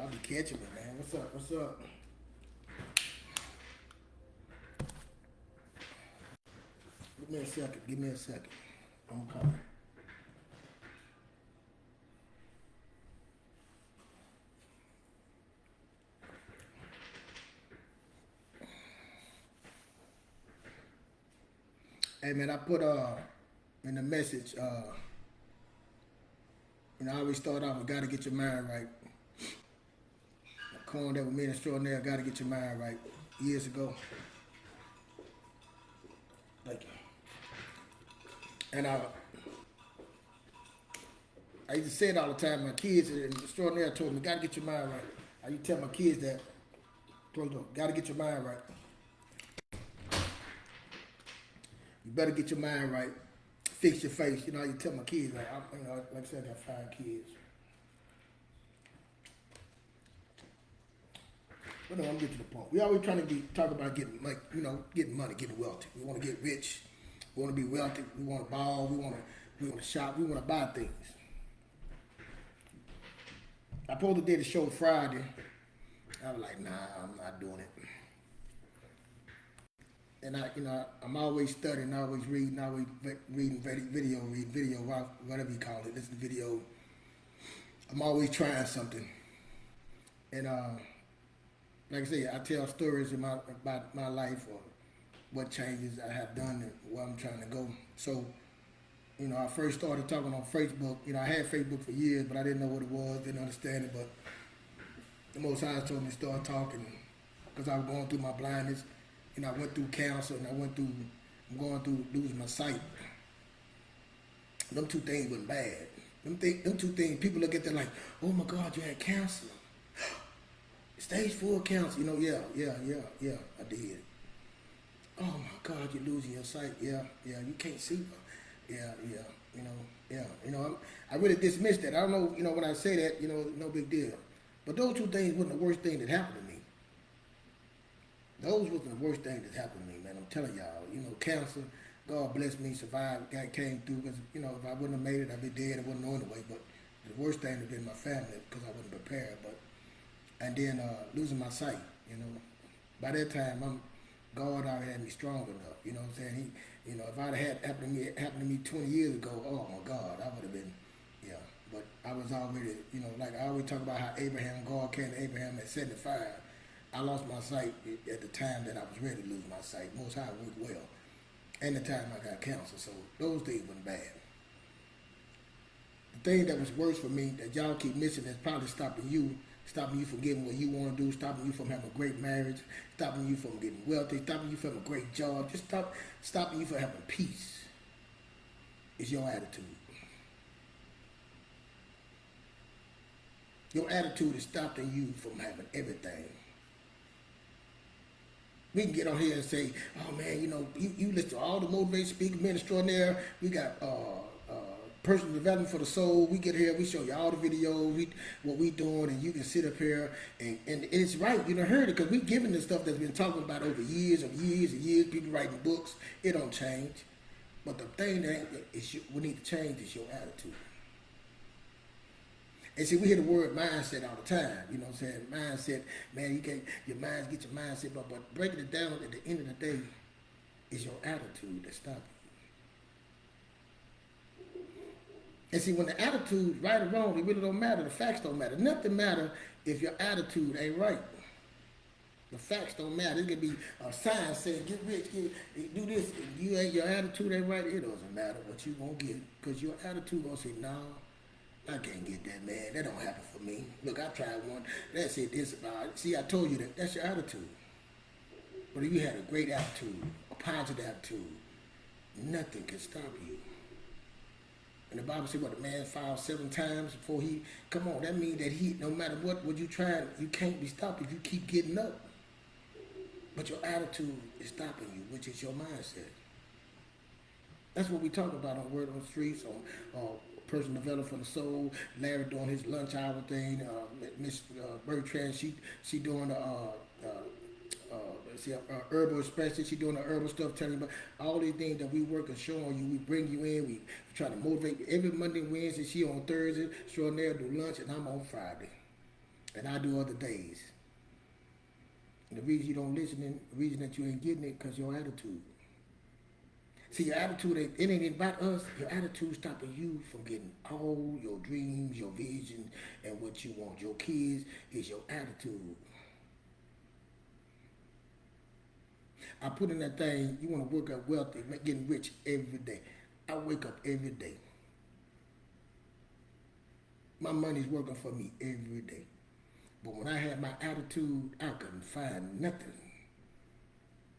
Y'all be catching me, man. What's up? What's up? Give me a second. Give me a second. I'm coming. Hey, man, I put in the message, I always start off with gotta get your mind right. A coin that was made extraordinary, gotta get your mind right. Years ago. Thank you. And I used to say it all the time. My kids, and extraordinary told me, gotta get your mind right. I used to tell my kids that, close the door, gotta get your mind right. You better get your mind right. Fix your face. You know, you tell my kids, like, like I said, I got 5 kids. But no, I'm getting to the point. We always trying to talk about getting, like, getting money, getting wealthy. We want to get rich. We want to be wealthy. We want to ball. We want to shop. We want to buy things. I supposed to did a show Friday. I was like, nah, I'm not doing it. And I'm always studying, always reading, reading video, whatever you call it. Listen to video. I'm always trying something. And like I say, I tell stories about my life or what changes I have done and where I'm trying to go. So, I first started talking on Facebook. I had Facebook for years, but I didn't know what it was, didn't understand it. But the Most High told me to start talking because I was going through my blindness. I went through cancer and I'm going through losing my sight. Them 2 things wasn't bad. Them 2 things, people look at that like, oh my God, you had cancer. Stage 4 cancer. Yeah, I did. Oh my God, you're losing your sight. Yeah, you can't see. Yeah, I really dismissed that. I don't know, when I say that, no big deal. But those 2 things wasn't the worst thing that happened to me. Those wasn't the worst thing that happened to me, man. I'm telling y'all, cancer, God bless me, survived, God came through, because, if I wouldn't have made it, I'd be dead, I wouldn't know anyway, but the worst thing would have been my family, because I wasn't prepared, and then losing my sight, by that time, God already had me strong enough, you know what I'm saying? If I'd had happened to me 20 years ago, oh my God, I would have been, yeah, but I was already, like I always talk about how God came to Abraham at 75. I lost my sight at the time that I was ready to lose my sight. Most High worked well. And the time I got cancer. So those things weren't bad. The thing that was worse for me that y'all keep missing is probably stopping you from getting what you want to do, stopping you from having a great marriage, stopping you from getting wealthy, stopping you from a great job, just stopping you from having peace is your attitude. Your attitude is stopping you from having everything. We can get on here and say, oh man, you listen to all the motivated speakers, men extraordinaire. We got personal development for the soul. We get here, we show you all the videos, what we doing, and you can sit up here and it's right. You done heard it because we giving this stuff that's been talking about over years and years and years. People writing books. It don't change. But the thing that we need to change is your attitude. And see, we hear the word mindset all the time. You know what I'm saying? Mindset, man, you get your mindset, but breaking it down at the end of the day is your attitude that stops you. And see, when the attitude right or wrong, it really don't matter. The facts don't matter. Nothing matter if your attitude ain't right. The facts don't matter. It could be a sign saying, get rich, do this. If your attitude ain't right, it doesn't matter what you gonna get. Because your attitude gonna say, no. I can't get that, man. That don't happen for me. Look, I tried one. That's it. This about it. See, I told you that. That's your attitude. But if you had a great attitude, a positive attitude, nothing can stop you. And the Bible says, what, the man falls 7 times before he, come on, that means that no matter what you try, you can't be stopped if you keep getting up. But your attitude is stopping you, which is your mindset. That's what we talk about on Word on the Streets, on personal development for the soul. Larry doing his lunch hour thing. Miss Bertrand, she doing herbal expression. She doing the herbal stuff, telling you about all these things that we work and showing you. We bring you in. We try to motivate you. Every Monday, Wednesday. She on Thursday. Extraordinary do lunch, and I'm on Friday. And I do other days. And the reason you don't listen, the reason that you ain't getting it, because your attitude. See, your attitude, it ain't about us. Your attitude stopping you from getting all your dreams, your visions, and what you want. Your kids is your attitude. I put in that thing, you want to work up wealthy, getting rich every day. I wake up every day. My money's working for me every day. But when I had my attitude, I couldn't find nothing.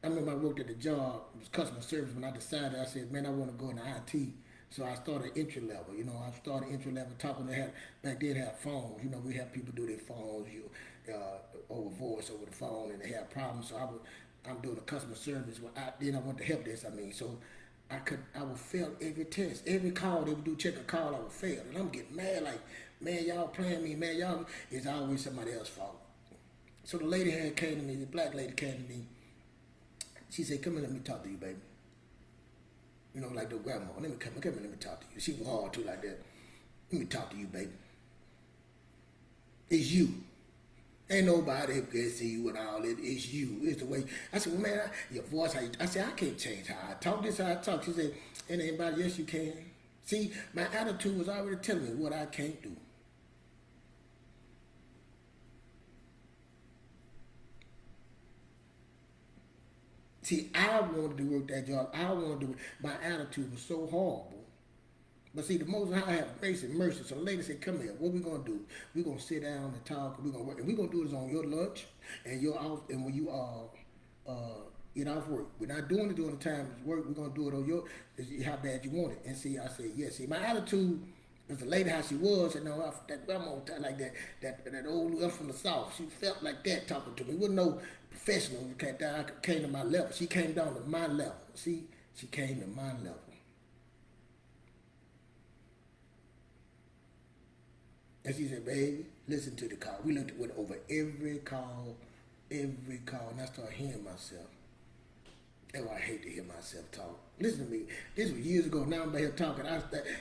I remember I worked at the job, it was customer service, when I decided, I said, man, I want to go into IT. So I started entry level, I started entry level talking, back then had phones, we have people do their phones, over voice, over the phone, and they have problems. So I'm doing the customer service, then I went to help desk, so I would fail every test, every call they would do, check a call, I would fail. And I'm getting mad, like, man, y'all playing me, man, it's always somebody else's fault. So the lady came to me, the black lady came to me. She said, come here, let me talk to you, baby. Like the grandma, let me come here, let me talk to you. She was hard too, like that. Let me talk to you, baby. It's you. Ain't nobody can see you and all that. It's you. It's the way. I said, well, man, your voice, I said, I can't change how I talk. This how I talk. She said, and anybody else you can. See, my attitude was already telling me what I can't do. See, I wanted to work that job. I wanted to. My attitude was so horrible. But see, the Most High have grace and mercy. So the lady said, come here. What we going to do? We're going to sit down and talk. We're going to work. And we're going to do this on your lunch and your off. And when you get off work. We're not doing it during the time of work. We're going to do it on how bad you want it. And see, I said, yes. See, my attitude, as the lady how she was, that grandma like that old girl from the South. She felt like that talking to me. Wasn't no professional that came to my level. She came down to my level. See, she came to my level. And she said, baby, listen to the call. We went over every call, and I started hearing myself. Oh, I hate to hear myself talk. Listen to me. This was years ago. Now I'm back here talking.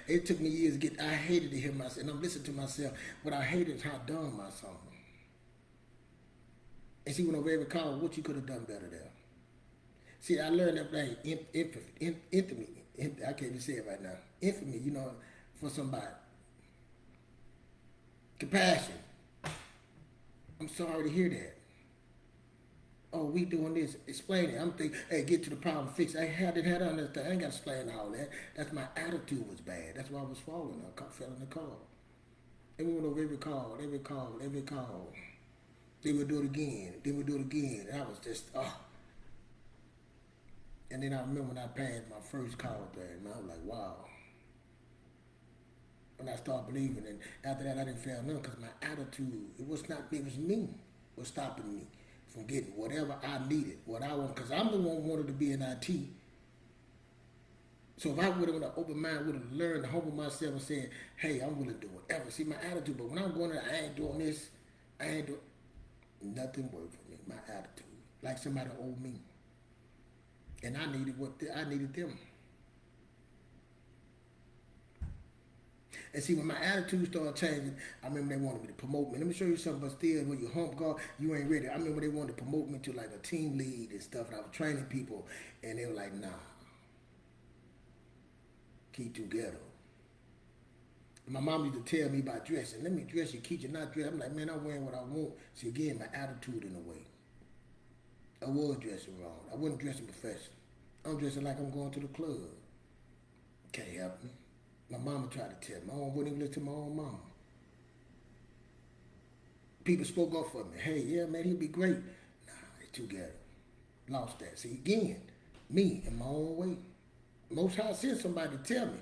It took me years to I hated to hear myself. And I'm listening to myself. What I hated is how dumb I sounded. And she went over every call. What you could have done better there. See, I learned that thing, infamy. I can't even say it right now. Infamy, for somebody. Compassion. I'm sorry to hear that. Oh, we doing this. Explain it. I'm thinking, hey, get to the problem, fix it. I didn't have to understand. I ain't got to explain all that. That's my attitude was bad. That's why I was falling. I fell in the call. And we went over every call. They would do it again. And I was just, And then I remember when I passed my first call there, and I was like, wow. And I started believing, and after that I didn't fail none because my attitude, it was me was stopping me from getting whatever I needed, what I want, because I'm the one who wanted to be in IT. So if I would have, with an open mind, would have learned to humble myself and said, hey, I'm willing to do whatever. See, my attitude, but when I'm going there, I ain't doing this, nothing worked for me, my attitude. Like somebody owed me. And I needed I needed them. And see, when my attitude started changing, I remember they wanted me to promote me. Let me show you something, but still, when you hump God, you ain't ready. I remember they wanted to promote me to like a team lead and stuff, and I was training people, and they were like, nah, keep together. And my mom used to tell me about dressing. Let me dress you, keep you not dressed. I'm like, man, I'm wearing what I want. See, again, my attitude in a way. I was dressing wrong. I wasn't dressing professional. I'm dressing like I'm going to the club. Can't help me. My mama tried to tell me. I wouldn't even listen to my own mama. People spoke up for me. Hey, yeah, man, he'll be great. Nah, they too ghetto. Lost that. See, again, me in my own way. Most High sent somebody to tell me.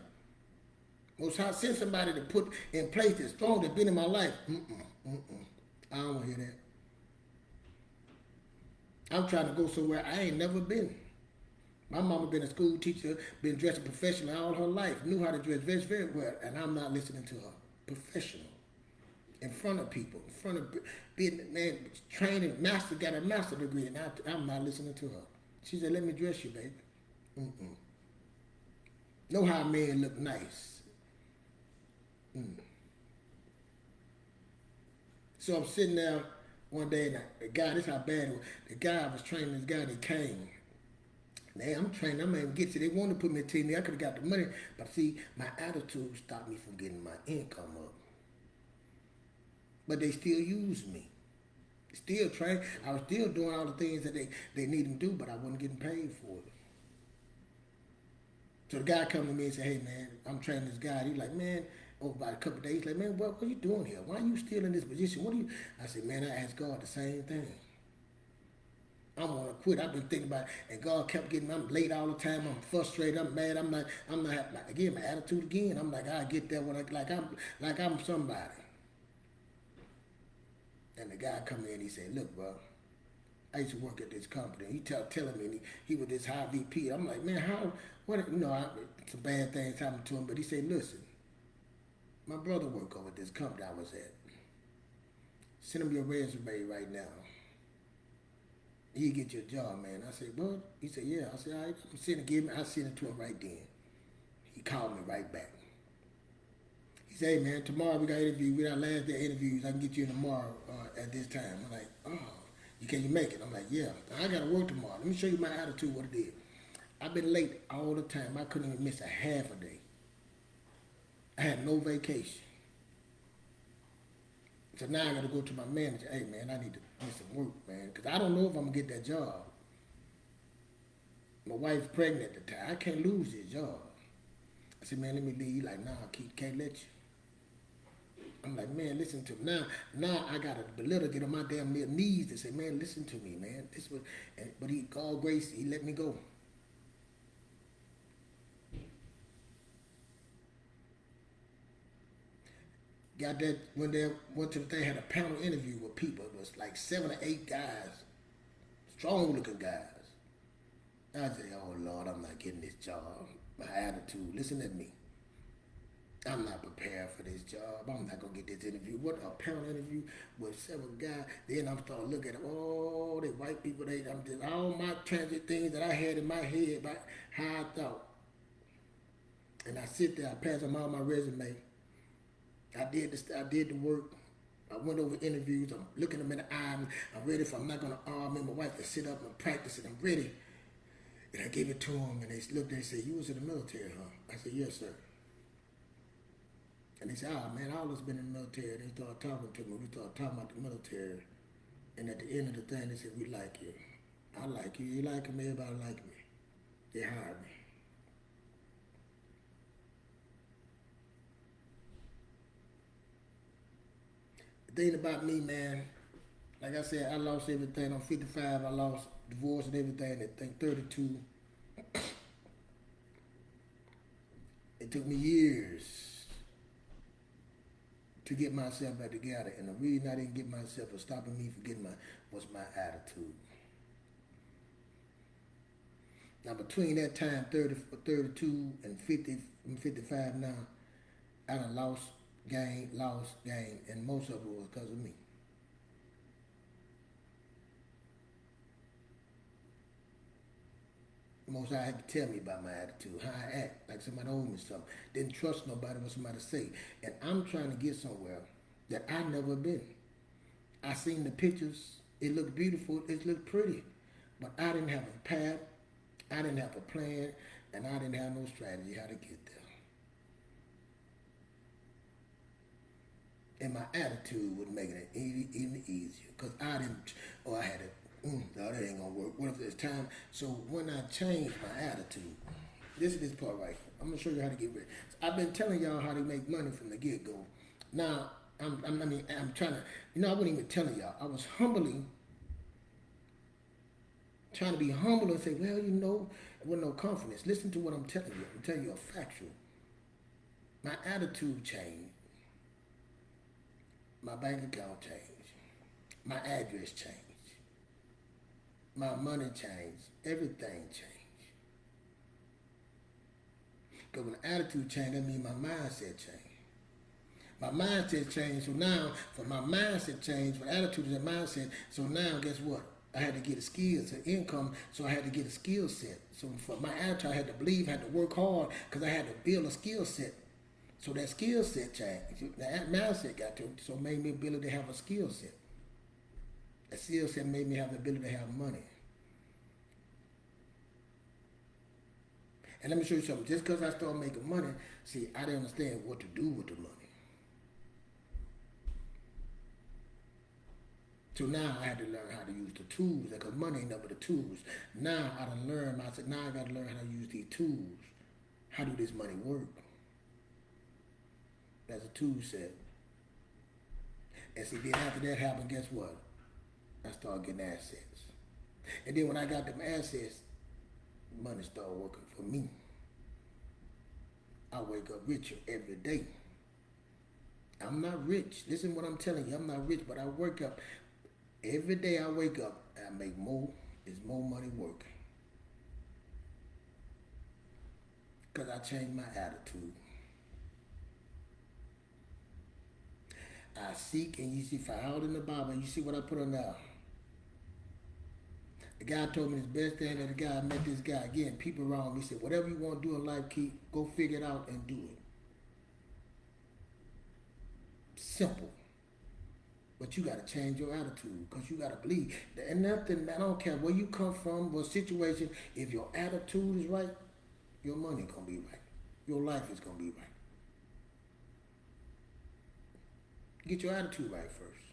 Most High sent somebody to put in place that's strong, that's been in my life. I don't want to hear that. I'm trying to go somewhere I ain't never been. My mama been a school teacher, been dressing professionally all her life, knew how to dress very, very well, and I'm not listening to her. Professional. In front of people, in front of being, man, training, got a master degree, and I'm not listening to her. She said, let me dress you, baby. Know how a man look nice. So I'm sitting there one day, and the guy, this how bad it was. The guy I was training, this guy, they came. Now I'm training, I'm not even get to. They wanted to put me in team. I could have got the money, but see, my attitude stopped me from getting my income up. But they still used me. Still train. I was still doing all the things that they needed to do, but I wasn't getting paid for it. So the guy come to me and say, "Hey man, I'm training this guy." He's like, "Man," over about a couple of days, he's like, "Man, what are you doing here? Why are you still in this position? What are you?" I said, "Man, I asked God the same thing. I want to quit. I've been thinking about it, and God kept getting me. I'm late all the time. I'm frustrated. I'm mad. I'm not like again, my attitude again. I'm like, I get there when I'm somebody." And the guy come in, he said, "Look, bro, I used to work at this company." He telling me he was this high VP. I'm like, "Man, how, what, some bad things happened to him." But he said, "Listen, my brother worked over at this company I was at. Send him your resume right now. He get you a job, man." I said, "What?" He said, "Yeah." I said, "All right, I'm sending give me." I sent it to him right then. He called me right back. He said, "Hey man, tomorrow we got an interview. We got last day interviews. I can get you in tomorrow at this time." I'm like, "Oh, can you make it?" I'm like, "Yeah, I gotta work tomorrow. Let me show you my attitude, what it is. I've been late all the time. I couldn't even miss a half a day. I had no vacation. So now I gotta go to my manager. Hey man, I need to get some work, man, because I don't know if I'm gonna get that job. My wife's pregnant at the time. I can't lose this job." I said, "Man, let me leave." He's like, "Nah, Keith, can't let you." I'm like, "Man, listen to me." Now I gotta belittle, get on my damn little knees and say, "Man, listen to me, man. This was," but he, God grace, he let me go. Got that when they went to the thing, had a panel interview with people. It was like 7 or 8 guys, strong looking guys. I said, "Oh Lord, I'm not getting this job." My attitude, listen to me. I'm not prepared for this job. I'm not gonna get this interview. What a panel interview with 7 guys. Then I'm starting to look at them. Oh, they white people. I'm just all my transit things that I had in my head about how I thought. And I sit there. I pass them all my resume. I did this. I did the work. I went over interviews. I'm looking them in the eye. I'm ready for. I'm not gonna arm my wife to sit up and practice it. I'm ready. And I gave it to them, and they looked. They said, "You was in the military, huh?" I said, "Yes, sir." And they said, "Ah, man, all of us been in the military." They started talking to me. We started talking about the military. And at the end of the thing, they said, "We like you. I like you. You like me. Everybody like me." They hired me. The thing about me, man, like I said, I lost everything. I'm 55. I lost divorce and everything. At think 32. It took me years to get myself back together. And the reason I didn't get myself was stopping me from getting was my attitude. Now between that time, 32 and 50, I'm 55 now, I done lost, gained, and most of it was because of me. Most I had to tell me about my attitude, how I act, like somebody owed me something. Didn't trust nobody what somebody say. And I'm trying to get somewhere that I never been. I seen the pictures, it looked beautiful, it looked pretty. But I didn't have a path, I didn't have a plan, and I didn't have no strategy how to get there. And my attitude was making it even easier. Because I didn't, or I had it, no, that ain't gonna work. What if there's time? So when I changed my attitude, this is this part right here. I'm gonna show you how to get rich. So I've been telling y'all how to make money from the get go. Now, I'm trying to, I wasn't even telling y'all. I was humbly trying to be humble and say, well, with no confidence. Listen to what I'm telling you. I'm telling you a factual. My attitude changed. My bank account changed. My address changed. My money changed. Everything changed. Because when the attitude changed, that means my mindset changed. My mindset changed. So now, for my mindset change, for attitude and mindset, so now guess what? I had to get a skill, an income, so I had to get a skill set. So for my attitude, I had to believe, I had to work hard, because I had to build a skill set. So that skill set changed. That mindset got to, so made me ability to have a skill set. That skill set made me have the ability to have money. And let me show you something. Just because I started making money, see, I didn't understand what to do with the money. So now I had to learn how to use the tools, because money ain't nothing but the tools. Now I done learned, I said, now I got to learn how to use these tools. How do this money work? That's a tool set. And see, then after that happened, guess what? I started getting assets. And then when I got them assets, money started working for me. I wake up richer every day. I'm not rich. Listen what I'm telling you. I'm not rich, but I wake up. Every day I wake up, I make more. It's more money working. Because I changed my attitude. I seek, and you see, found in the Bible, you see what I put on there. The guy told me this best thing that the guy, I met this guy. Again, people around me said, whatever you want to do in life, Keith, go figure it out and do it. Simple. But you got to change your attitude, because you got to believe. And nothing, I don't care where you come from, what situation, if your attitude is right, your money going to be right. Your life is going to be right. Get your attitude right first.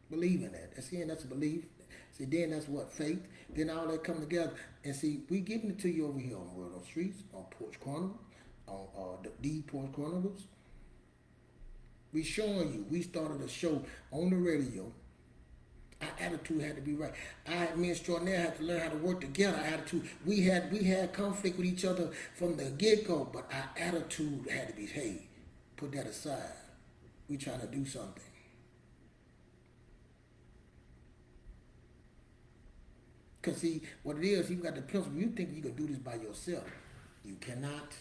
Believe in that. That's a belief. See, then that's what? Faith. Then all that come together. And see, we giving it to you over here on Word on Streets, on Porch Chronicles, on the Porch Chronicles. We showing you. We started a show on the radio. Our attitude had to be right. Me and Extraordinaire had to learn how to work together. Our attitude. We had conflict with each other from the get-go, but our attitude had to be, hey, put that aside. We trying to do something. Because see, what it is, you got the principle. You think you can do this by yourself. You cannot.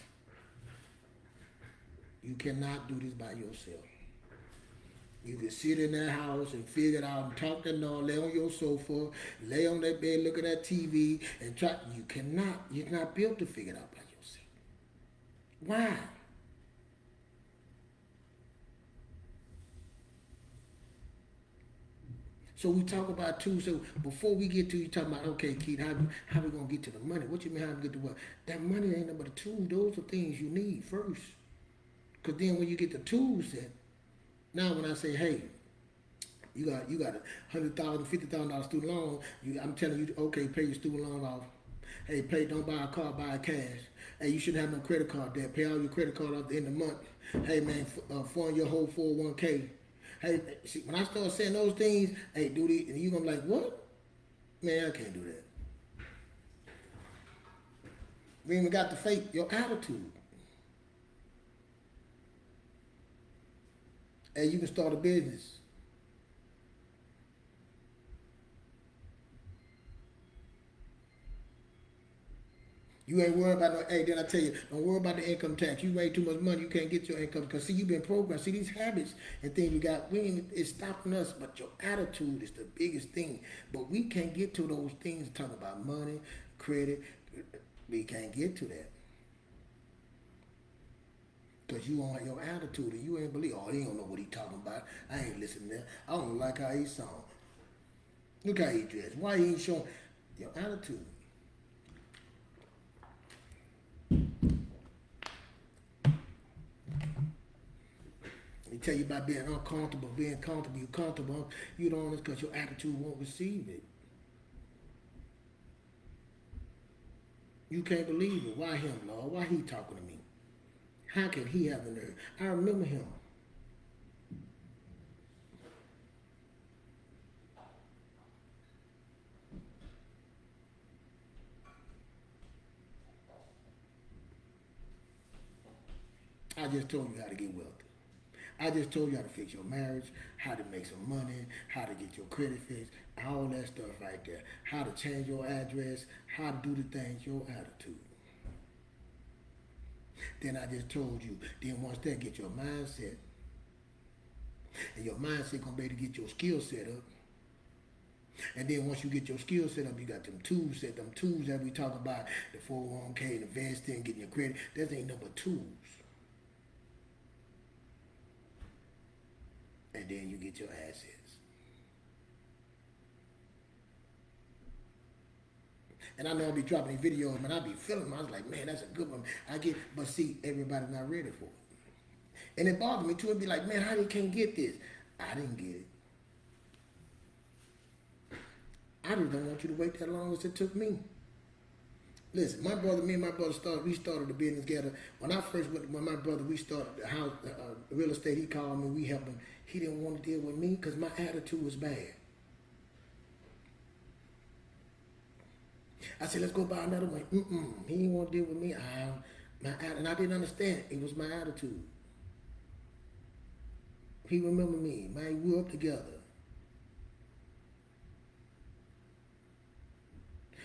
You cannot do this by yourself. You can sit in that house and figure it out and talk to no, lay on your sofa, lay on that bed, look at that TV, and try. You cannot. You're not built to figure it out by yourself. Why? So we talk about too. So before we get to you talking about, okay, Keith, how we gonna get to the money? What you mean how we get to what? That money ain't nothing but a tool. Those are things you need first. Cause then when you get the tools set, now when I say, hey, you got a $100,000, $50,000 student loan, I'm telling you, okay, pay your student loan off. Hey, don't buy a car, buy cash. Hey, you shouldn't have no credit card debt. Pay all your credit card off at the end of the month. Hey man, fund your whole 401k. Hey, see, when I start saying those things, hey, do these, and you're going to be like, what? Man, I can't do that. We even got the faith, your attitude. Hey, you can start a business. You ain't worried about no, hey, then I tell you, don't worry about the income tax. You made too much money, you can't get your income. Because see, you've been programmed. See, these habits and things we got, it's stopping us, but your attitude is the biggest thing. But we can't get to those things, talking about money, credit. We can't get to that. Because you want your attitude and you ain't believe, oh, he don't know what he talking about. I ain't listening to that. I don't like how he sound. Look how he dressed. Why he ain't showing your attitude? They tell you about being uncomfortable, being comfortable. You're comfortable. You don't understand because your attitude won't receive it. You can't believe it. Why him, Lord? Why he talking to me? How can he have the nerve? I remember him. I just told you how to get wealthy. I just told you how to fix your marriage, how to make some money, how to get your credit fixed, all that stuff right there. How to change your address, how to do the things, your attitude. Then I just told you, then once that, get your mindset. And your mindset gonna be able to get your skill set up. And then once you get your skill set up, you got them tools set, them tools that we talk about, the 401k, investing, getting your credit. That ain't nothing but tools. and then you get your assets. And I know I'll be dropping these videos, man. I'll be feeling them. I was like, man, that's a good one. But see, everybody's not ready for it. And it bothered me too. It'd be like, man, how they can't get this? I didn't get it. I just don't want you to wait that long as it took me. Listen, me and my brother we started the business together. When my brother, we started the house, real estate, he called me, we helped him. He didn't want to deal with me because my attitude was bad. I said, let's go buy another one. He didn't want to deal with me. And I didn't understand. It was my attitude. He remembered me. Man, we grew up together.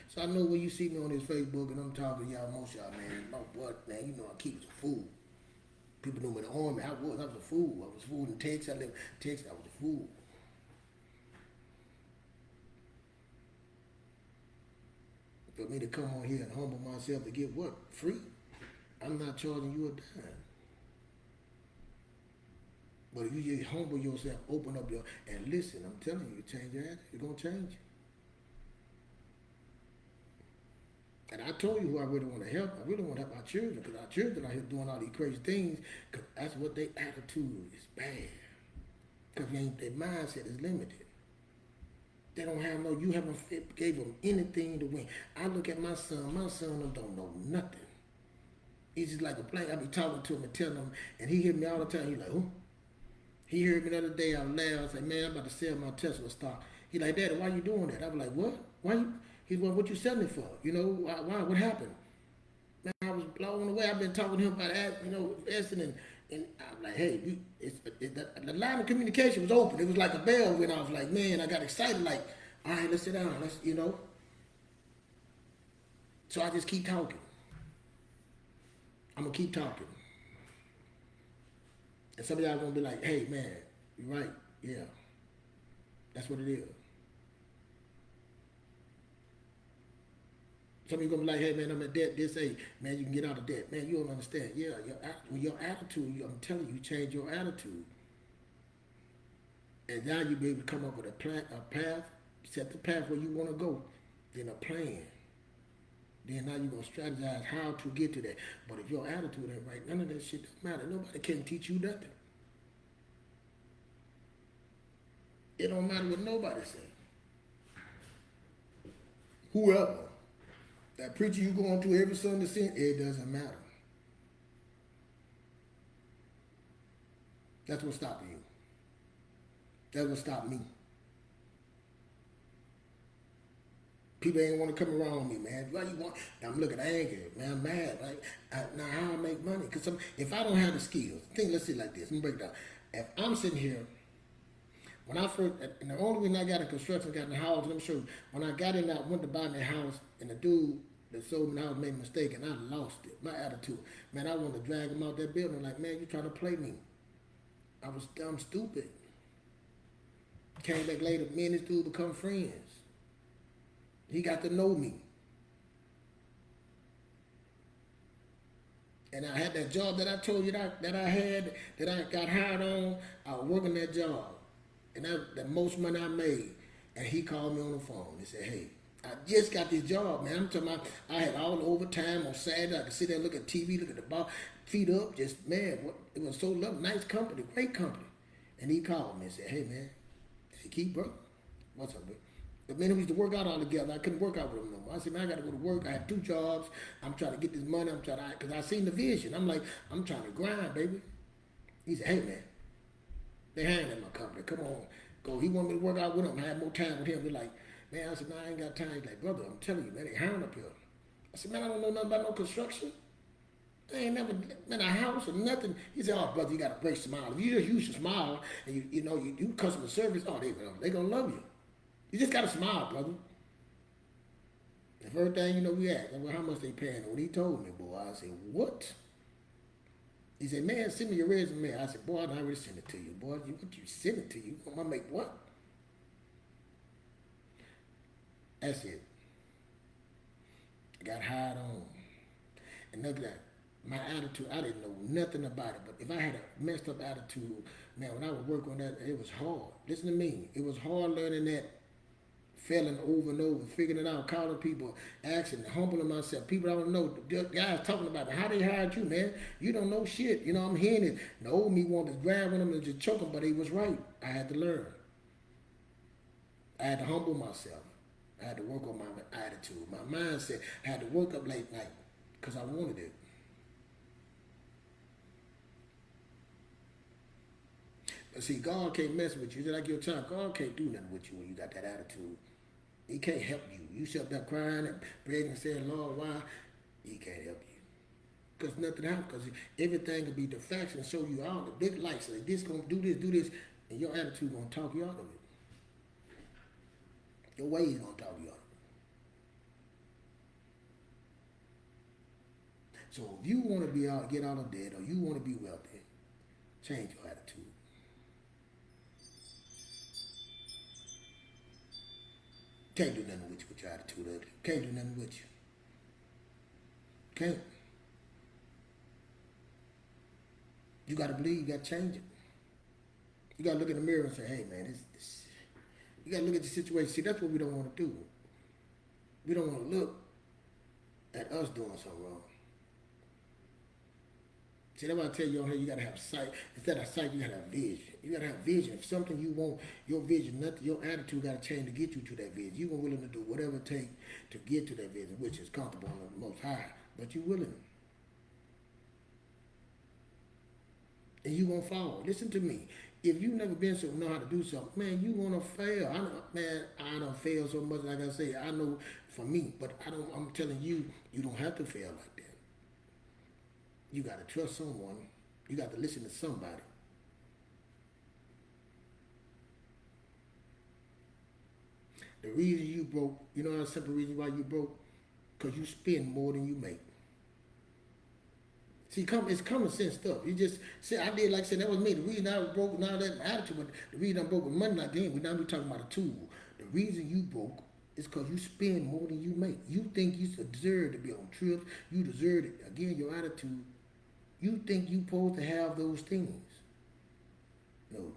So I know when you see me on this Facebook and I'm talking to y'all, most of y'all, man, my what, man, you know I keep as a fool. People know me in the army. I was a fool. I was a fool in Texas. I lived in Texas. I was a fool. For me to come on here and humble myself to get what? Free? I'm not charging you a dime. But if you just humble yourself, open up and listen, I'm telling you, change your attitude. It's going to change. And I told you who I really want to help. I really want to help our children because our children are here doing all these crazy things because that's what their attitude is bad. Because their mindset is limited. They don't have you haven't gave them anything to win. I look at my son don't know nothing. He's just like a player. I be talking to him and telling him, and he hear me all the time. He like, who? He heard me the other day, I laughed. I said, man, I'm about to sell my Tesla stock. He like, Daddy, why you doing that? I was like, what? Why you? He's like, what you selling it for? You know, why? What happened? Man, I was blown away. I've been talking to him about that, investing and I'm like, hey, the line of communication was open. It was like a bell when I was like, man, I got excited, like, all right, let's sit down. So I just keep talking. I'm going to keep talking. And some of y'all going to be like, hey, man, you're right. Yeah. That's what it is. Some of you going to be like, hey, man, I'm in debt. This ain't, man, you can get out of debt. Man, you don't understand. Yeah, your attitude, I'm telling you, change your attitude. And now you'll be able to come up with a path, set the path where you want to go, then a plan. Then now you're going to strategize how to get to that. But if your attitude ain't right, none of that shit doesn't matter. Nobody can teach you nothing. It don't matter what nobody say. Whoever. That preacher you going to every Sunday sin, it doesn't matter. That's what's stopping you. That's what stopped me. People ain't want to come around me, man. Why you want? I'm looking angry, man. I'm mad. Like, now how I make money? Because if I don't have the skills, let's see it like this. Let me break it down. If I'm sitting here, when I first, and the only reason I got in construction, got in the house, let me show you. When I got in, I went to buy me a house, and the dude that sold me the house made a mistake, and I lost it. My attitude, man, I wanted to drag him out that building. Like, man, you trying to play me? I was dumb, stupid. Came back later, me and this dude become friends. He got to know me. And I had that job that I told you that I got hired on. I was working that job. And that the most money I made. And he called me on the phone. He said, hey, I just got this job, man. I'm talking about, I had all the overtime on Saturday. I could sit there and look at TV, look at the ball, feet up, just, man, it was so lovely. Nice company, great company. And he called me and said, hey, man. I said, Keith, bro, what's up, bro? The minute we used to work out all together, I couldn't work out with him no more. I said, man, I got to go to work. I had 2 jobs. I'm trying to get this money. Because I seen the vision. I'm like, I'm trying to grind, baby. He said, hey, man, they hiring in my company. Come on, go. He wanted me to work out with him. I had more time with him. We're like, man, I said, no, I ain't got time. He's like, brother, I'm telling you, man, they hiring up here. I said, man, I don't know nothing about no construction. I ain't never been a house or nothing. He said, oh, brother, you got to break smile. If you just use your smile and you do customer service, oh, they going to love you. You just got to smile, brother. The first thing we asked, well, how much they paying? When he told me, boy, I said, what? He said, man, send me your resume. I said, boy, I already sent it to you, boy. What you send it to you? I'm going to make what? That's it. I got hired on. And look at that. My attitude, I didn't know nothing about it. But if I had a messed up attitude, man, when I would work on that, it was hard. Listen to me. It was hard learning that, failing over and over, figuring it out, calling people, asking, humbling myself. People I don't know, the guys talking about how they hired you, man. You don't know shit. You know, I'm hearing it. The old me wanted to grab one of them and just choke them, but he was right. I had to learn. I had to humble myself. I had to work on my attitude, my mindset. I had to work up late night because I wanted it. But see, God can't mess with you. Just like your child, God can't do nothing with you when you got that attitude. He can't help you. You sit there crying and begging and saying, Lord, why? He can't help you. Because nothing happens. Because everything will be the facts and show you all the big lights. Like this going to do this, and your attitude going to talk you out of it. Your ways going to talk you out of it. So if you want to be out, get out of debt, or you want to be wealthy, change your attitude. Can't do nothing with your attitude. Can't do nothing with you. Can't. You got to believe. You got to change it. You got to look in the mirror and say, hey, man, this. You got to look at the situation. See, that's what we don't want to do. We don't want to look at us doing something wrong. See, that's why I tell you on here, you got to have sight. Instead of sight, you got to have vision. You got to have vision. If something you want, your vision, nothing, your attitude got to change to get you to that vision. You're willing to do whatever it takes to get to that vision, which is comfortable on the most high. But you're willing. And you're going to fall. Listen to me. If you never been so know how to do something, man, you going to fail. I don't fail so much. Like I say, I know for me, but I'm telling you, you don't have to fail like that. You got to trust someone. You got to listen to somebody. The reason you broke, you know how simple reason why you broke? Because you spend more than you make. See, it's common sense stuff. You just say, I did like I said, that was me. The reason I was broke, now that attitude, but the reason I broke with money, not then, now we're talking about a tool. The reason you broke is because you spend more than you make. You think you deserve to be on trips. You deserve it. Again, your attitude. You think you supposed to have those things. No.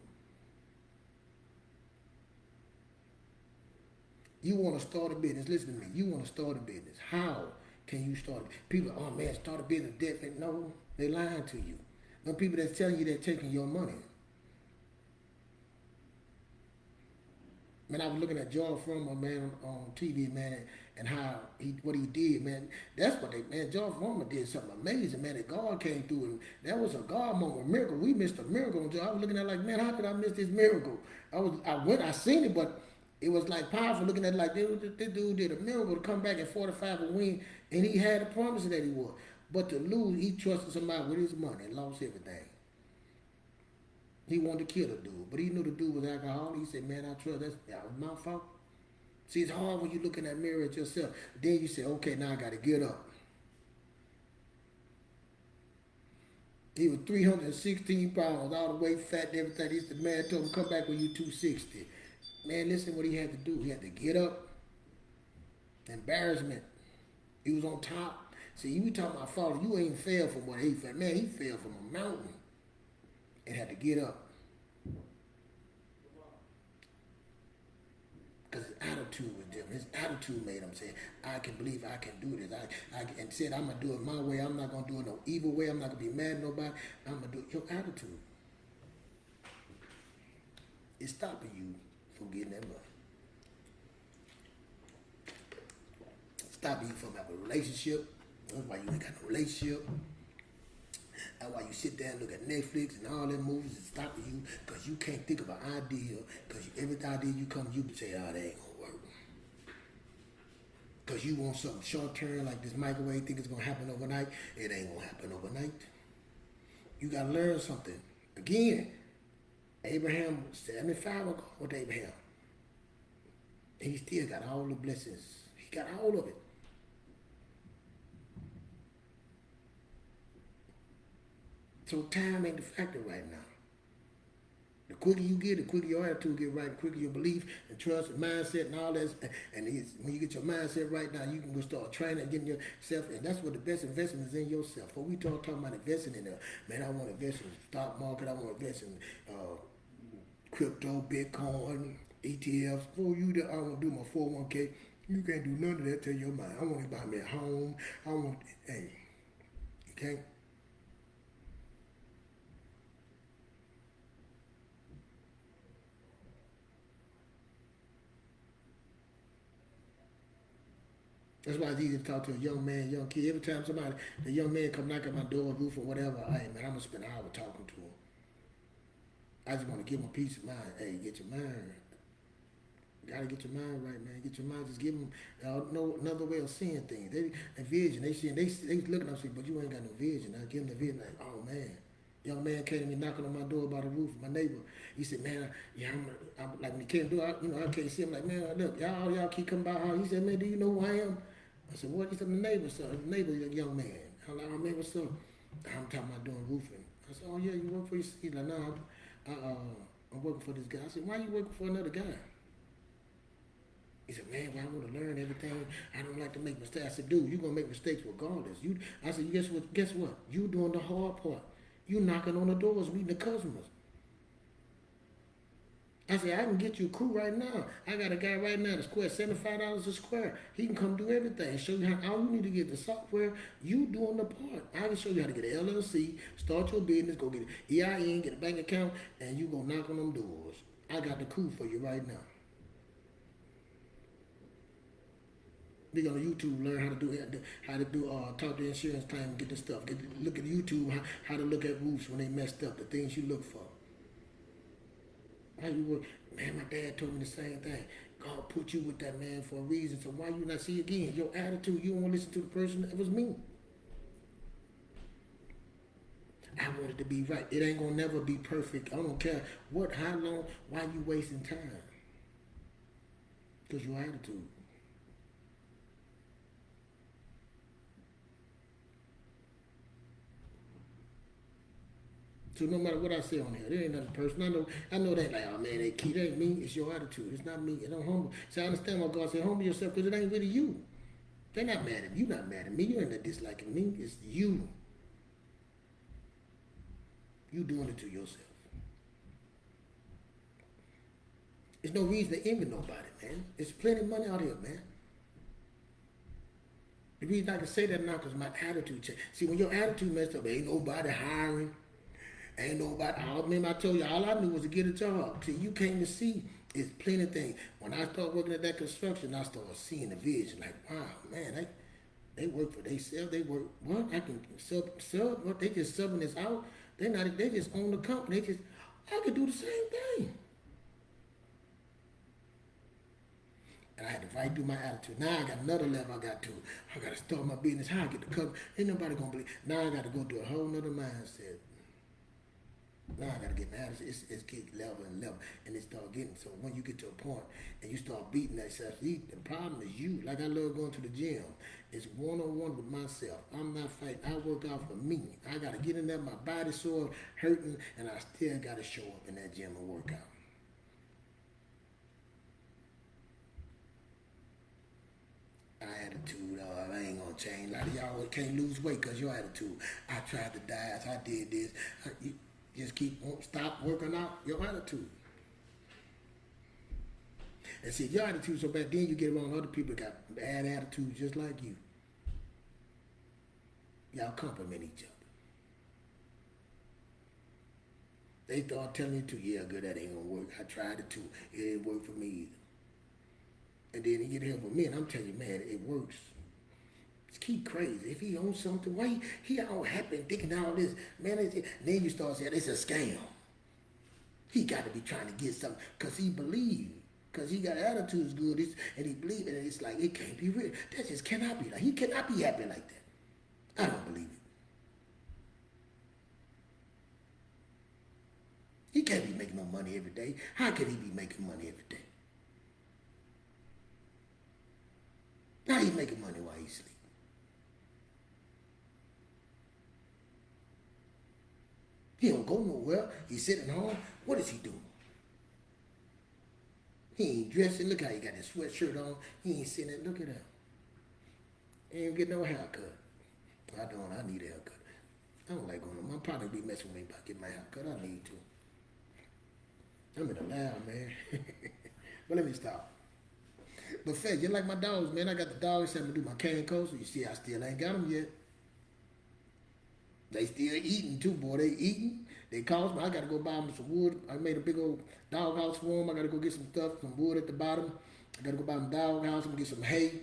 You want to start a business. Listen to me. You want to start a business. How can you start it? People, oh man, start a business. No, they're lying to you. No people that's telling you they're taking your money. Man, I was looking at George Foreman, man, on TV, man, and how what he did, man. That's what George Foreman did something amazing, man. That God came through, and that was a God moment, a miracle. We missed a miracle. I was looking at it like, man, how could I miss this miracle? I seen it, but it was like powerful looking at it like, this dude did a miracle to come back at 45 and win, and he had a promise that he would. But to lose, he trusted somebody with his money and lost everything. He wanted to kill the dude, but he knew the dude was alcoholic. He said, man, that was my fault. See, it's hard when you look in that mirror at yourself. Then you say, okay, now I got to get up. He was 316 pounds, all the way fat and everything. The man told him, come back when you 260. Man, listen what he had to do. He had to get up. Embarrassment. He was on top. See, you talking about falling. You ain't fell from what he fell. Man, he fell from a mountain and had to get up. Because his attitude was different. His attitude made him say, I can believe I can do this. And said, I'm going to do it my way. I'm not going to do it no evil way. I'm not going to be mad at nobody. I'm going to do it. Your attitude is stopping you from getting that money. Stopping you from having a relationship. That's why you ain't got no relationship. That's why you sit there and look at Netflix and all them movies is stopping you because you can't think of an idea because every idea you come, you can say, oh, that ain't going to work. Because you want something short term like this microwave, think it's going to happen overnight. It ain't going to happen overnight. You got to learn something. Again, Abraham was 75 ago with Abraham. And he still got all the blessings. He got all of it. So time ain't the factor right now. The quicker you get, the quicker your attitude get right, the quicker your belief and trust and mindset and all that. And when you get your mindset right now, you can go start training and getting yourself. And that's what the best investment is in yourself. When we talking about investing in man, I want to invest in the stock market. I want to invest in crypto, Bitcoin, ETFs. For you, I want to do my 401k. You can't do none of that till your mind. I want to buy me a home. I want, hey, you can't. That's why it's easy to talk to a young man, young kid. Every time the young man come knock at my door, roof or whatever, hey man, I'm gonna spend an hour talking to him. I just want to give him peace of mind. Hey, get your mind. Gotta get your mind right, man. Get your mind. Just give them no another way of seeing things. They vision. They looking at me, but you ain't got no vision. I give them the vision. Like, oh man, young man came to me knocking on my door by the roof. My neighbor. He said, man, I'm like when he came to, I can't see him. Like, man, look, y'all keep coming by. He said, man, do you know who I am? I said, what? He said, the neighbor, son. The neighbor, young man. I'm like, oh man, what's up? I'm talking about doing roofing. I said, oh yeah, you work for your. He's like, no, I'm working for this guy. I said, why you working for another guy? He said, man, well, I want to learn everything. I don't like to make mistakes. I said, dude, you're going to make mistakes regardless. I said, guess what? You doing the hard part. You knocking on the doors, meeting the customers. I said, I can get you a crew right now. I got a guy right now that's $75 a square. He can come do everything. Show you how all you need to get the software. You doing the part. I can show you how to get an LLC, start your business, go get an EIN, get a bank account, and you going to knock on them doors. I got the crew for you right now. They go to YouTube, learn how to do talk to insurance claim, get the stuff. Look at YouTube, how to look at roofs when they messed up, the things you look for. How you work? Man, my dad told me the same thing. God put you with that man for a reason. So why you not see again? Your attitude, you don't want to listen to the person that was me. I want it to be right. It ain't gonna never be perfect. I don't care how long, why you wasting time? Because your attitude. So no matter what I say on here, there ain't nothing personal. I know that like, oh man, that key, that ain't me. It's your attitude. It's not me. It don't humble. So I understand why God said, humble yourself because it ain't really you. They're not mad at you. You're not mad at me. You ain't not disliking me. It's you. You doing it to yourself. There's no reason to envy nobody, man. There's plenty of money out here, man. The reason I can say that now because my attitude changed. See, when your attitude messed up, ain't nobody hiring. Ain't nobody. I remember I told you all I knew was to get a job. See, you came to see it's plenty of things. When I started working at that construction, I started seeing the vision. Like, wow, man, they work for themselves. They work what? I can sub. What? They just subbing this out. They just own the company. I could do the same thing. And I had to fight through my attitude. Now I got another level I got to. I got to start my business. How I get the cover? Ain't nobody gonna believe. Now I got to go to a whole nother mindset. Now I gotta get mad. It's get level and level, and it start getting. So when you get to a point and you start beating that self, the problem is you. Like I love going to the gym. It's one-on-one with myself. I'm not fighting. I work out for me. I gotta get in there. My body sore, hurting, and I still gotta show up in that gym and work out. Attitude, I ain't gonna change. A lot of y'all can't lose weight because your attitude. I tried to diet. I did this. You just stop working out your attitude. And see, if your attitude so bad, then you get around other people that got bad attitudes just like you. Y'all compliment each other. They start telling you too, yeah, good, that ain't gonna work. I tried it too. It didn't work for me either. And then he get help with me, and I'm telling you, man, it works. It's Keith crazy. If he owns something, why he all happy and thinking all this, man? Then you start saying it's a scam. He got to be trying to get something because he believe, because he got attitudes good, and he believe it. And it's like it can't be real. That just cannot be like. He cannot be happy like that. I don't believe it. He can't be making no money every day. How can he be making money every day? Now he's making money while he sleep. He don't go nowhere. He's sitting home. What is he doing? He ain't dressing. Look how he got his sweatshirt on. He ain't sitting there. Look at that. He ain't get no haircut. I need a haircut. I don't like going to my partner be messing with me about getting my haircut. I need to. I'm in the lab, man. But let me stop. But Fed, just like my dogs, man, I got the dogs having to do my cane coats. You see, I still ain't got them yet. They still eating too, boy. They eating. They cost me. I got to go buy them some wood. I made a big old dog house for them. I got to go get some stuff, some wood at the bottom. I got to go buy them dog house and get some hay.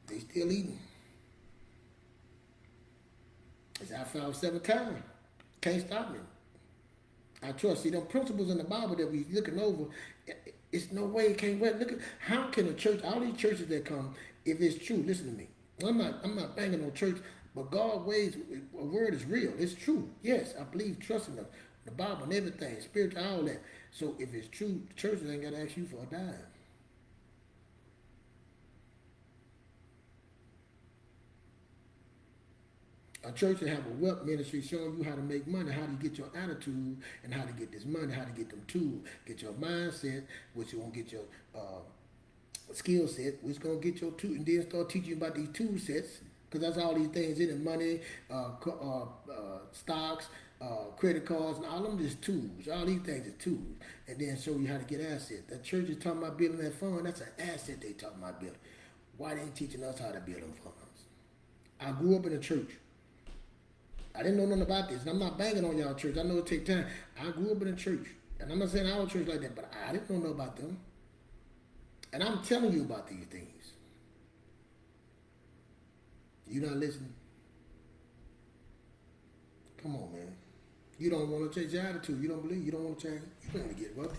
They still eating. As I found 7 times. Can't stop me. I trust. See, them principles in the Bible that we looking over, it's no way it can't work. Look at how can a church, all these churches that come, if it's true, listen to me. I'm not banging on church, but God's ways, a word is real. It's true. Yes, I believe, trust in the Bible and everything, spiritual, all that. So if it's true, the churches ain't got to ask you for a dime. A church that have a wealth ministry showing you how to make money, how to get your attitude, and how to get this money, how to get them tools, get your mindset, which you won't get your skill set, which gonna get your tool, and then start teaching you about these tool sets, because that's all these things in it: money, stocks, credit cards, and all of them just tools. All these things are tools, and then show you how to get assets. That church is talking about building that fund. That's an asset they talking about building. Why they ain't teaching us how to build them funds? I grew up in a church. I didn't know nothing about this, and I'm not banging on y'all church. I know it takes time. I grew up in a church, and I'm not saying our church like that, but I didn't know about them. And I'm telling you about these things. You not listening? Come on, man. You don't want to change your attitude. You don't believe. You don't want to change. You don't want to get wealthy.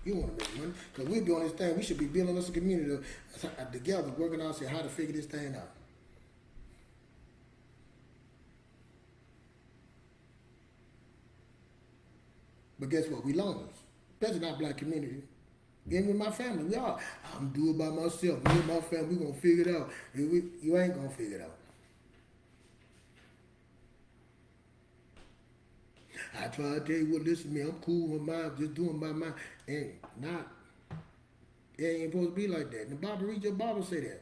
You want to make money. Because we're doing this thing. We should be building us a community together, working out how to figure this thing out. But guess what? We loners. Especially our black community. Even with my family, we are. I'm doing it by myself. Me and my family, we're going to figure it out. You ain't going to figure it out. I try to tell you what, listen to me. I'm cool with mine, just doing my mind. And not. It ain't supposed to be like that. And the Bible, read your Bible, say that.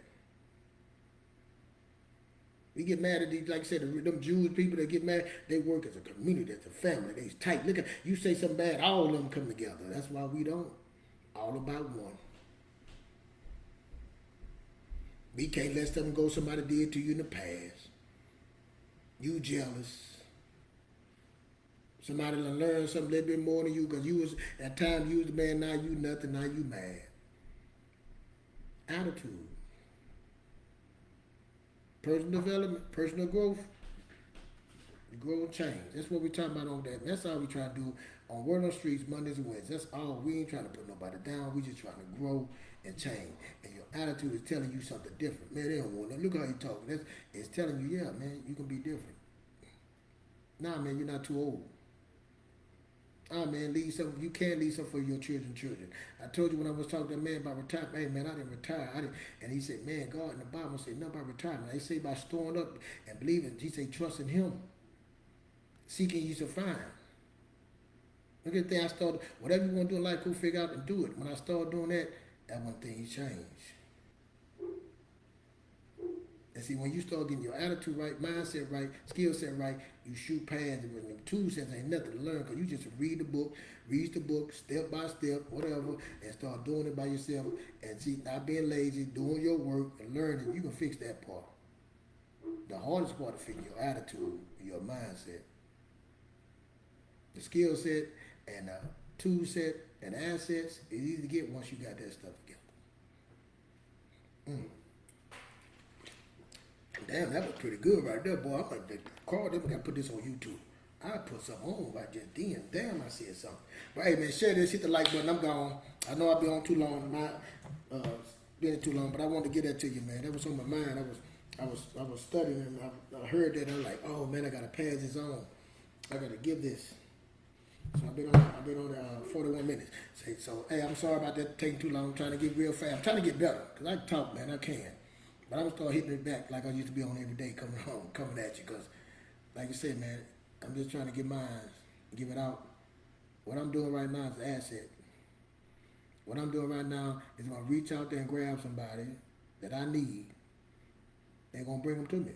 We get mad at these, like I said, them Jewish people that get mad, they work as a community, as a family. They tight. Look at, you say something bad, all of them come together. That's why we don't. All about one. We can't let something go somebody did to you in the past. You jealous. Somebody done learned something a little bit more than you because you was, at times you was the man, now you nothing, now you mad. Attitude. Personal development, personal growth, grow and change. That's what we're talking about on that. That's all we try to do on Word on the Streets, Mondays and Wednesdays. That's all. We ain't trying to put nobody down. We just trying to grow and change. And your attitude is telling you something different. Man, they don't want that. Look how you talking. It's telling you, yeah, man, you can be different. Nah, man, you're not too old. Ah, man, leave something. You can leave something for your children. I told you when I was talking to that man about retirement, hey, man, I didn't retire. And he said, man, God in the Bible said nothing about retirement. They say about storing up and believing. He said, trust in him. Seeking you shall find. Look at that. I started, whatever you want to do in life, go figure out and do it. When I started doing that, that one thing changed. And see, when you start getting your attitude right, mindset right, skill set right, you shoot past it. With them 2 cents ain't nothing to learn because you just read the book, step by step, whatever, and start doing it by yourself. And see, not being lazy, doing your work and learning, you can fix that part. The hardest part is fixing your attitude, your mindset. The skill set and tool set and assets is easy to get once you got that stuff together. Damn, that was pretty good right there, boy. I'm like, Carl, they gotta put this on YouTube. I put something on right just then. Damn, I said something. But hey, man, share this, hit the like button. I'm gone. I know I've been on too long. Been too long, but I wanted to get that to you, man. That was on my mind. I was studying and I heard that. And I'm like, oh man, I gotta pass this on. I gotta give this. So I've been on 41 minutes. So hey, I'm sorry about that taking too long. I'm trying to get real fast. I'm trying to get better because I can talk, man. I can. But I'm going to start hitting it back like I used to be on every day coming at you. Because, like I said, man, I'm just trying to get mine, give it out. What I'm doing right now is an asset. What I'm doing right now is going to reach out there and grab somebody that I need. They're going to bring them to me.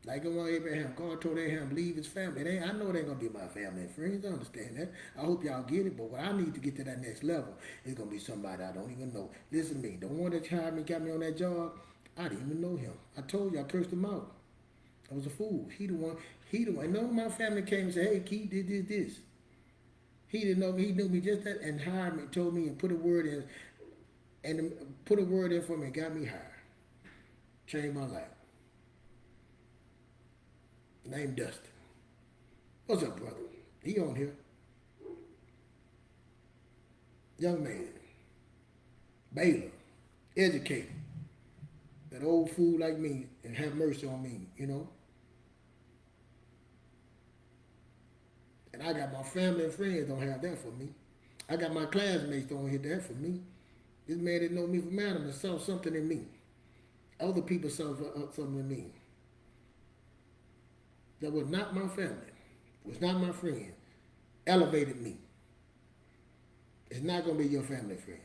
Like Abraham, God told Abraham, leave his family. I know they're going to be my family and friends. I understand that. I hope y'all get it. But what I need to get to that next level is going to be somebody I don't even know. Listen to me. The one that hired me, got me on that job, I didn't even know him. I told you, I cursed him out. I was a fool. He the one. And none of my family came and said, hey, Keith did this. He didn't know me. He knew me just that and hired me, told me and put a word in, and put a word in for me and got me hired. Changed my life. Named Dustin. What's up, brother? He on here. Young man. Baylor. Educated. That old fool like me and have mercy on me, you know. And I got my family and friends don't have that for me. I got my classmates don't hit that for me. This man didn't know me from Adam and saw something in me. Other people saw something in me. That was not my family, was not my friend, elevated me. It's not going to be your family and friends.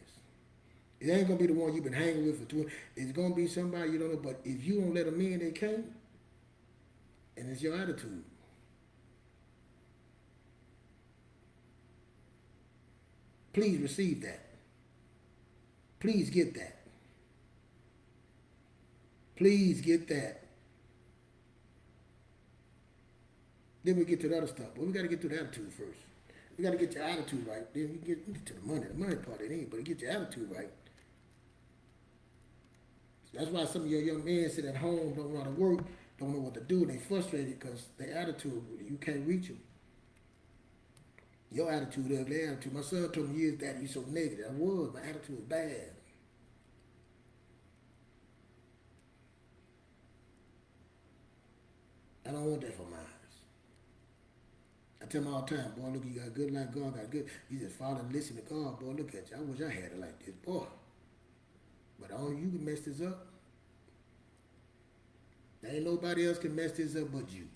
It ain't going to be the one you've been hanging with for 2 years. It's going to be somebody you don't know, but if you don't let them in, they can't. And it's your attitude. Please receive that. Please get that. Please get that. Then we get to the other stuff. But we got to get to the attitude first. We got to get your attitude right. Then we get to the money. The money part, it ain't. But get your attitude right. That's why some of your young men sit at home, don't want to work, don't know what to do. They frustrated because their attitude, you can't reach them. Your attitude, their attitude. My son told me years, Daddy, you so negative. I was. My attitude was bad. I don't want that for mine. I tell them all the time, boy, look, you got a good life, God got good. You just follow and listen to God, boy, look at you. I wish I had it like this, boy. But only you can mess this up. There ain't nobody else can mess this up but you.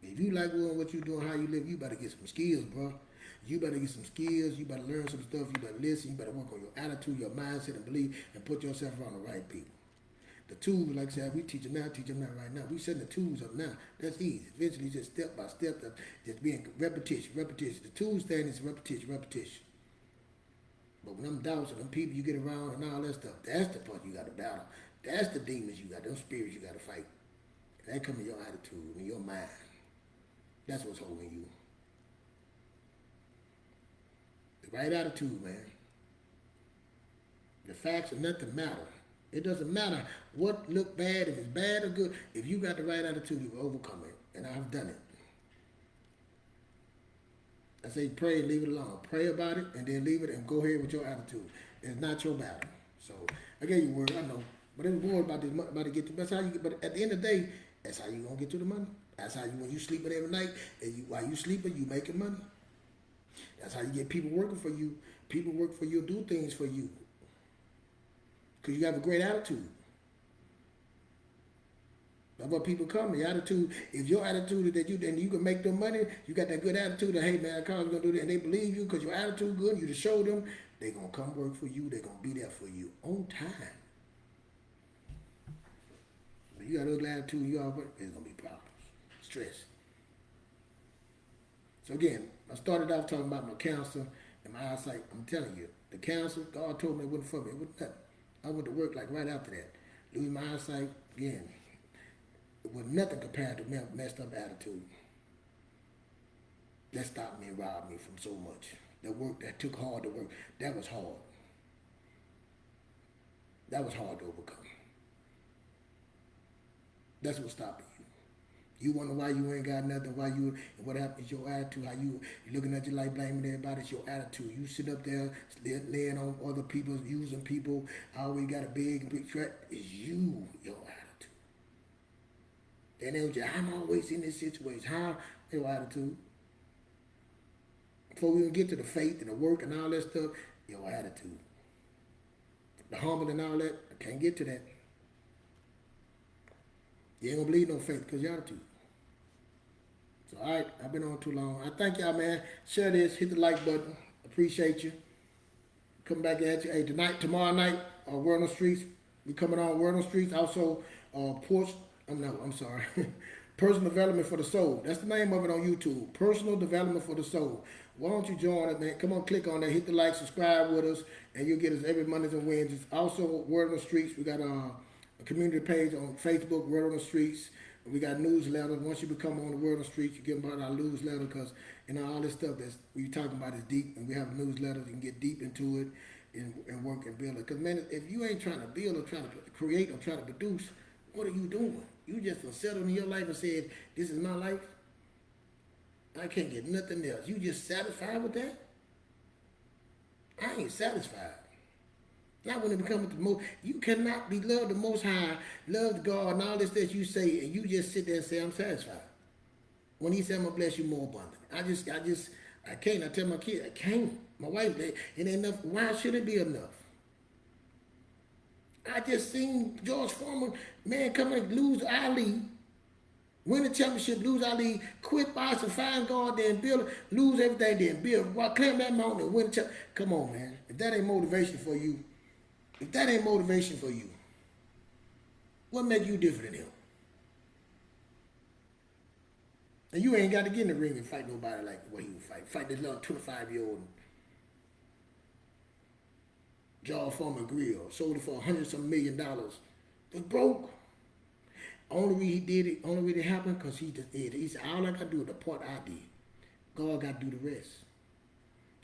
If you like what you doing, how you live, you better get some skills, bro. You better get some skills. You better learn some stuff. You better listen. You better work on your attitude, your mindset, and belief, and put yourself around the right people. The tools, like I said, we teach them now right now. We setting the tools up now. That's easy. Eventually, just step by step, just being repetition. The tools thing is repetition. But when them doubts and them people you get around and all that stuff, that's the part you got to battle. That's the demons you got, them spirits you got to fight. And that comes in your attitude, in your mind. That's what's holding you. The right attitude, man. The facts of nothing matter. It doesn't matter what look bad, if it's bad or good. If you got the right attitude, you will overcome it. And I've done it. I say pray and leave it alone. Pray about it and then leave it and go ahead with your attitude. It's not your battle. So I gave you a word, I know. But it's more about this about to get to that's how you get, but at the end of the day, that's how you gonna get to the money. That's how you when you sleeping every night and while you sleeping, you making money. That's how you get people working for you. People work for you, do things for you. Because you have a great attitude. That's what people come. The attitude, if your attitude is that you can make them money, you got that good attitude that, hey man, Carl's gonna do that, and they believe you because your attitude good, you to show them, they're gonna come work for you, they're gonna be there for you on time. But you got a good attitude, you all work, there's gonna be problems. Stress. So again, I started off talking about my cancer and my eyesight. I'm telling you, the cancer, God told me it wasn't for me, it wasn't nothing. I went to work like right after that. Losing my eyesight, again, it was nothing compared to messed up attitude. That stopped me and robbed me from so much. The work that took hard to work, that was hard. That was hard to overcome. That's what stopped you. You wonder why you ain't got nothing, why you, what happened is your attitude, how you looking at your life, blaming everybody, it's your attitude. You sit up there, laying on other people, using people, always got a big threat, it's you, your attitude. And they was just, I'm always in this situation, how, your attitude. Before we even get to the faith and the work and all that stuff, your attitude. The humble and all that, I can't get to that. You ain't gonna believe no faith because your attitude. So, all right, I've been on too long. I thank y'all, man. Share this, hit the like button. Appreciate you. Come back at you. Hey, tomorrow night, Word on the Streets. We coming on Word on the Streets. Also, Porch. I'm sorry. Personal Development for the Soul. That's the name of it on YouTube. Personal Development for the Soul. Why don't you join it, man? Come on, click on that. Hit the like, subscribe with us, and you'll get us every Mondays and Wednesdays. Also, Word on the Streets. We got a community page on Facebook, Word on the Streets. We got newsletters. Once you become on the Word on the Streets, you get about our newsletter because all this stuff that's we talking about is deep, and we have newsletters. You can get deep into it and work and build it. Because, man, if you ain't trying to build or trying to create or trying to produce, what are you doing? You just settled in your life and said, this is my life. I can't get nothing else. You just satisfied with that? I ain't satisfied. Not when it becomes the most. You cannot be loved the Most High, love God, and all this that you say, and you just sit there and say, I'm satisfied. When He said, I'm going to bless you more abundantly. I can't. I tell my kids, I can't. My wife, it ain't enough. Why should it be enough? I just seen George Foreman, man, come and lose Ali, win the championship, lose Ali, quit boxing, find God, then build, lose everything, then build, climb that mountain and win the championship. Come on, man. If that ain't motivation for you, what make you different than him? And you ain't got to get in the ring and fight nobody like what he would fight. Fight this little 25-year-old Jaw Foreman grill, sold it for $100-some million. Was broke. Only reason he did it, only reason it happened, because he just did it. He said, all I got to do is the part I did. God got to do the rest.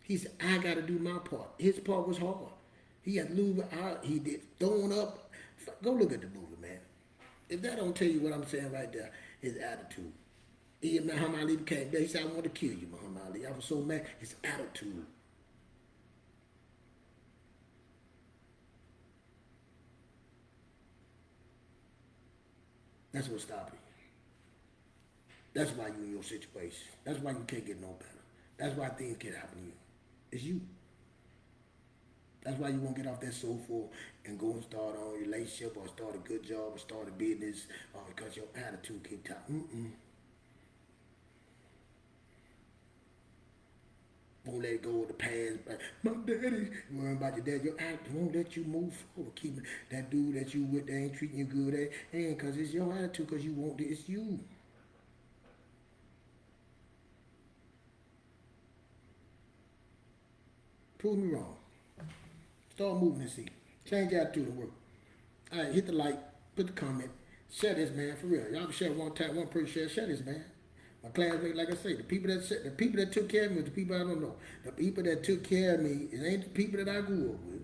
He said, I got to do my part. His part was hard. He had to lose out. He did throwing up. Go look at the movie, man. If that don't tell you what I'm saying right there, his attitude. Muhammad Ali came there. He said, I want to kill you, Muhammad Ali. I was so mad. His attitude. That's what's stopping you. That's why you in your situation. That's why you can't get no better. That's why things can't happen to you. It's you. That's why you won't get off that sofa and go and start on a relationship or start a good job or start a business because your attitude keep talking. Won't let it go with the past. My daddy, worrying about your dad. Your attitude won't let you move forward. Keep that dude that you with, that ain't treating you good. That ain't because it's your attitude because you want it. It's you. Prove me wrong. Start moving and see. Change your attitude and work. All right, hit the like, put the comment. Share this, man, for real. Y'all can share one time, one person share this, man. My classmates, like I say, the people that took care of me, the people I don't know. The people that took care of me, it ain't the people that I grew up with.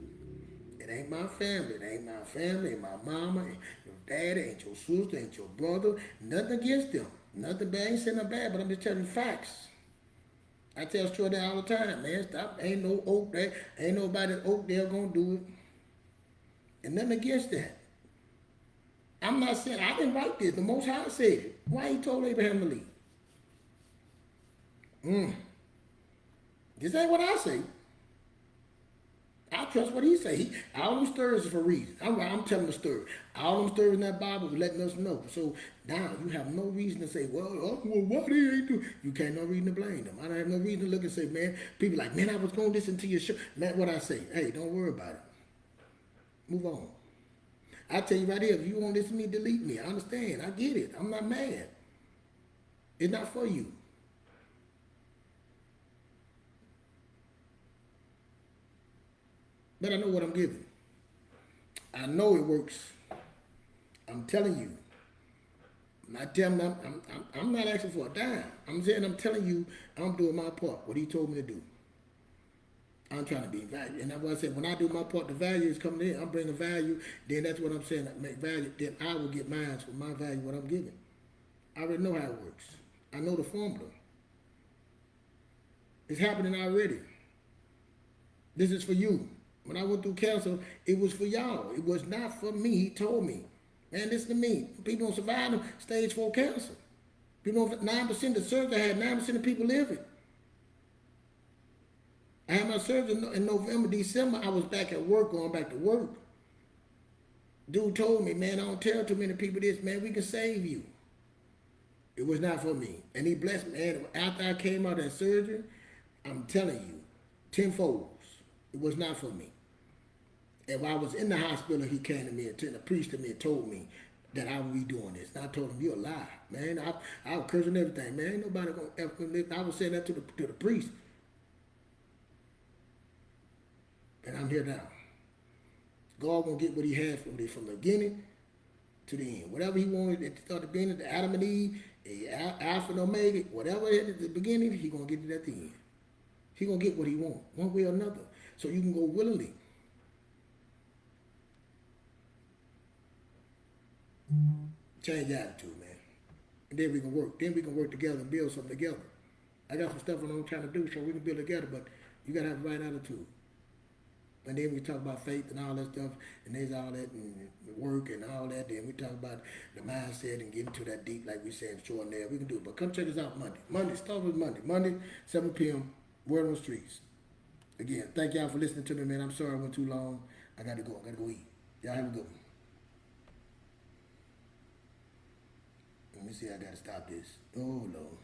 It ain't my family. It ain't my family, ain't my mama, ain't your daddy, ain't your sister, ain't your brother. Nothing against them. Nothing bad. I ain't saying nothing bad, but I'm just telling you facts. I tell Troy that all the time, man. Stop. Ain't no oak there. Ain't nobody at Oakdale gonna do it. And nothing against that. I'm not saying, I didn't write this. The Most High said it. Why he told Abraham to leave? This ain't what I say. I trust what he say. All them stories is for a reason. I'm telling the story. All them stories in that Bible is letting us know. So now you have no reason to say, well, what he ain't do? You can't no reason to blame them. I don't have no reason to look and say, man, people like, man, I was going to listen to your show. That's what I say. Hey, don't worry about it. Move on. I tell you right here, if you won't listen to me, delete me. I understand. I get it. I'm not mad. It's not for you. But I know what I'm giving. I know it works. I'm telling you. I'm not asking for a dime. I'm telling you, I'm doing my part, what he told me to do. I'm trying to be valued. And that's what I said, when I do my part, the value is coming in. I'm bringing value, then that's what I'm saying, I make value, then I will get mine for my value, what I'm giving. I already know how it works. I know the formula. It's happening already. This is for you. When I went through cancer, it was for y'all. It was not for me. He told me, man, listen to me. People don't survive stage 4 cancer. People don't, 9% of surgery, I had 9% of people living. I had my surgery in November, December. I was back at work, going back to work. Dude told me, man, I don't tell too many people this, man, we can save you. It was not for me. And he blessed me. And after I came out of that surgery, I'm telling you, tenfolds, it was not for me. And while I was in the hospital, he came to me and the priest to me and told me that I would be doing this. And I told him, you're a lie, man. I was cursing everything, man. Ain't nobody gonna ever live. I was saying that to the priest. And I'm here now. God gonna get what he had from the beginning to the end. Whatever he wanted at the start of the beginning, the Adam and Eve, Alpha and Omega, whatever it is at the beginning, he gonna get it at the end. He gonna get what he want, one way or another. So you can go willingly. Change your attitude, man. And then we can work. Then we can work together and build something together. I got some stuff I'm trying to do so we can build together, but you gotta have the right attitude. And then we talk about faith and all that stuff, and there's all that, and work and all that. Then we talk about the mindset and getting to that deep, like we said, short there. We can do it. But come check us out Monday. Start with Monday. Monday, 7 p.m., Word on the Streets. Again, thank y'all for listening to me, man. I'm sorry I went too long. I got to go. I got to go eat. Y'all have a good one. Let me see. I got to stop this. Oh, Lord.